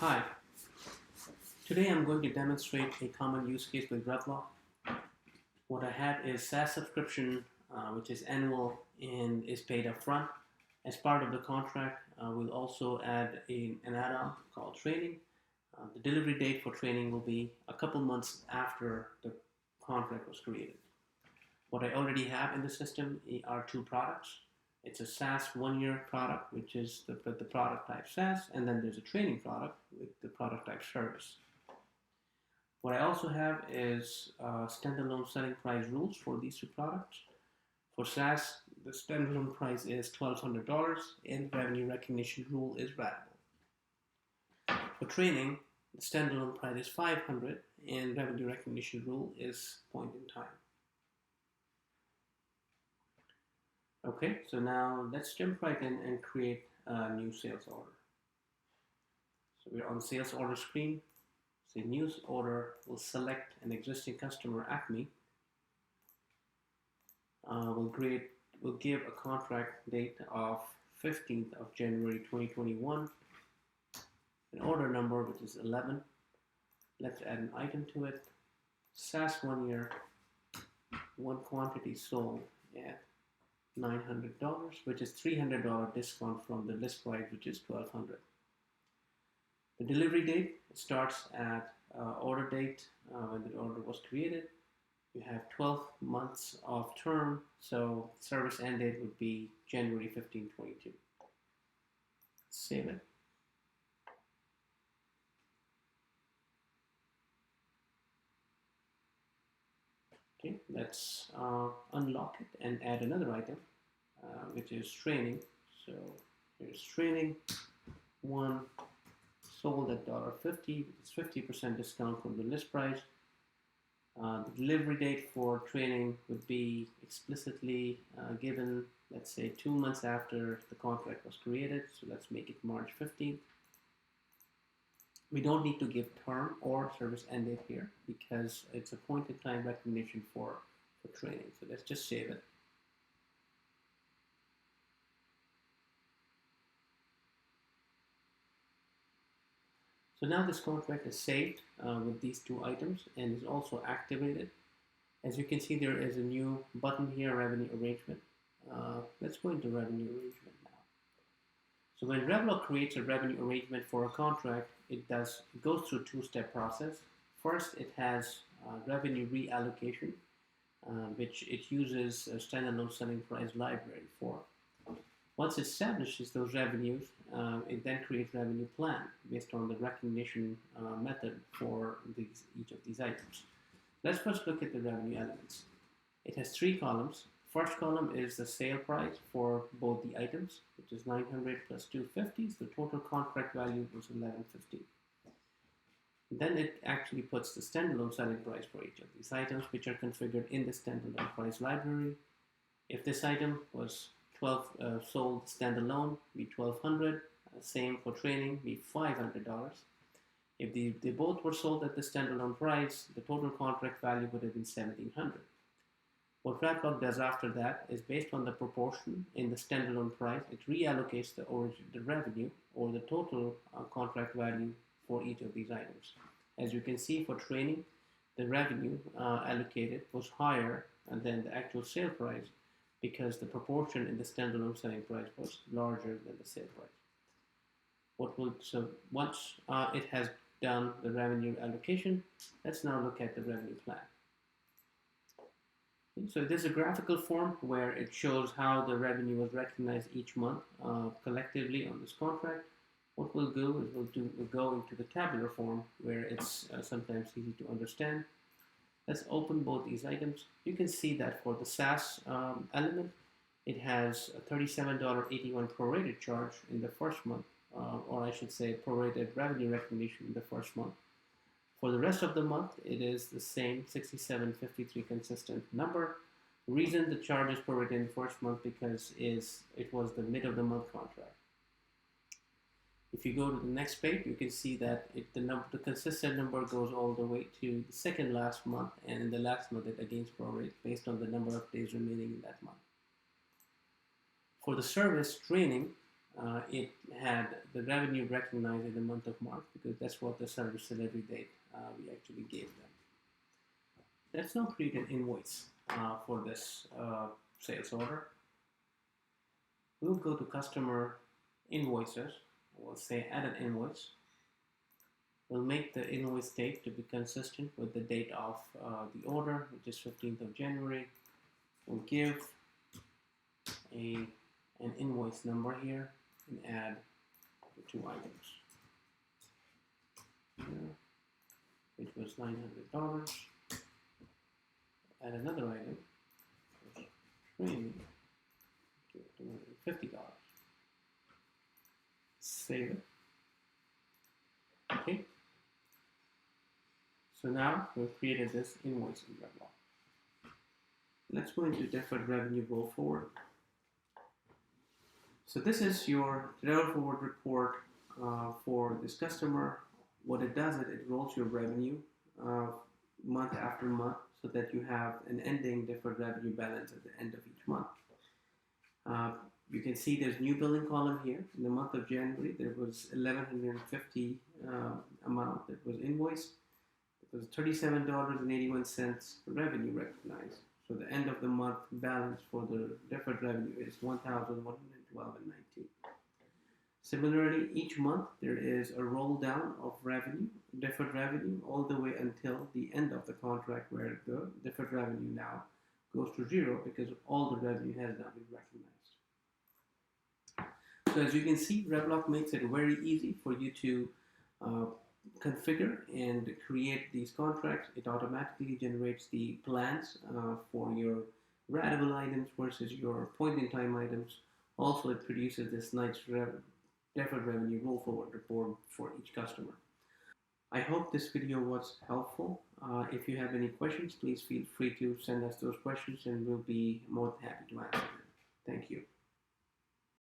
Hi, today I'm going to demonstrate a common use case with RevLock. What I have is SaaS subscription, which is annual and is paid upfront. As part of the contract, we'll also add an add-on called training. The delivery date for training will be a couple months after the contract was created. What I already have in the system are two products. It's a SaaS one-year product, which is the product type SaaS, and then there's a training product with the product type service. What I also have is standalone selling price rules for these two products. For SaaS, the standalone price is $1,200 and revenue recognition rule is ratable. For training, the standalone price is $500 and revenue recognition rule is point in time. Okay, so now let's jump right in and create a new sales order. So we're on sales order screen. Say new order, we'll select an existing customer, Acme. We'll give a contract date of 15th of January 2021. An order number, which is 11. Let's add an item to it. SaaS 1 year, one quantity sold at $900, which is $300 discount from the list price, which is $1,200. The delivery date starts at order date when the order was created. You have 12 months of term, so service end date would be January 15, 22. Save it. Okay, let's unlock it and add another item, which is training. So here's training. One sold at $50, it's 50% discount from the list price. The delivery date for training would be explicitly given, let's say 2 months after the contract was created. So let's make it March 15th. We don't need to give term or service end date here because it's a point in time recognition for training. So let's just save it. So now this contract is saved with these two items and is also activated. As you can see, there is a new button here, revenue arrangement. Let's go into revenue arrangement now. So when RevLock creates a revenue arrangement for a contract, it goes through a two-step process. First, it has revenue reallocation, which it uses a standalone selling price library for. Once it establishes those revenues, it then creates revenue plan based on the recognition method for each of these items. Let's first look at the revenue elements. It has 3 columns. First column is the sale price for both the items, which is $900 plus $250. So the total contract value was $1,150. Then it actually puts the standalone selling price for each of these items, which are configured in the standalone price library. If this item was sold standalone, be $1,200. Same for training, be $500. If they both were sold at the standalone price, the total contract value would have been $1,700. What RevLock does after that is based on the proportion in the standalone price, it reallocates the revenue or the total contract value for each of these items. As you can see, for training, the revenue allocated was higher than the actual sale price because the proportion in the standalone selling price was larger than the sale price. So once it has done the revenue allocation, let's now look at the revenue plan. So there's a graphical form where it shows how the revenue was recognized each month collectively on this contract. What we'll do is we'll go into the tabular form where it's sometimes easy to understand. Let's open both these items. You can see that for the SaaS element, it has a $37.81 prorated charge in the first month, or I should say prorated revenue recognition in the first month. For the rest of the month, it is the same $67.53 consistent number. The reason the charge is prorated in the first month because it was the mid of the month contract. If you go to the next page, you can see that the consistent number goes all the way to the second last month, and in the last month it again prorates based on the number of days remaining in that month. For the service training, it had the revenue recognized in the month of March because that's what the service delivery date we actually gave them. Let's now create an invoice for this sales order. We'll go to customer invoices. We'll say add an invoice. We'll make the invoice date to be consistent with the date of the order, which is 15th of January. We'll give an invoice number here and add the two items. Here, which was $900. Add another item, training, $250. Save it. Okay. So now we've created this invoice in RevLock. Let's go into deferred revenue roll forward. So this is your roll forward report for this customer. What it does is it rolls your revenue month after month so that you have an ending deferred revenue balance at the end of each month. You can see there's new billing column here. In the month of January, there was $1,150 amount that was invoiced. It was $37.81 revenue recognized. So the end of the month balance for the deferred revenue is $1,112.19. Similarly, each month there is a roll down of revenue, deferred revenue, all the way until the end of the contract where the deferred revenue now goes to zero because all the revenue has now been recognized. So as you can see, RevLock makes it very easy for you to configure and create these contracts. It automatically generates the plans for your ratable items versus your point-in-time items. Also, it produces this nice deferred revenue roll forward report for each customer. I hope this video was helpful. If you have any questions, please feel free to send us those questions and we'll be more than happy to answer them. Thank you.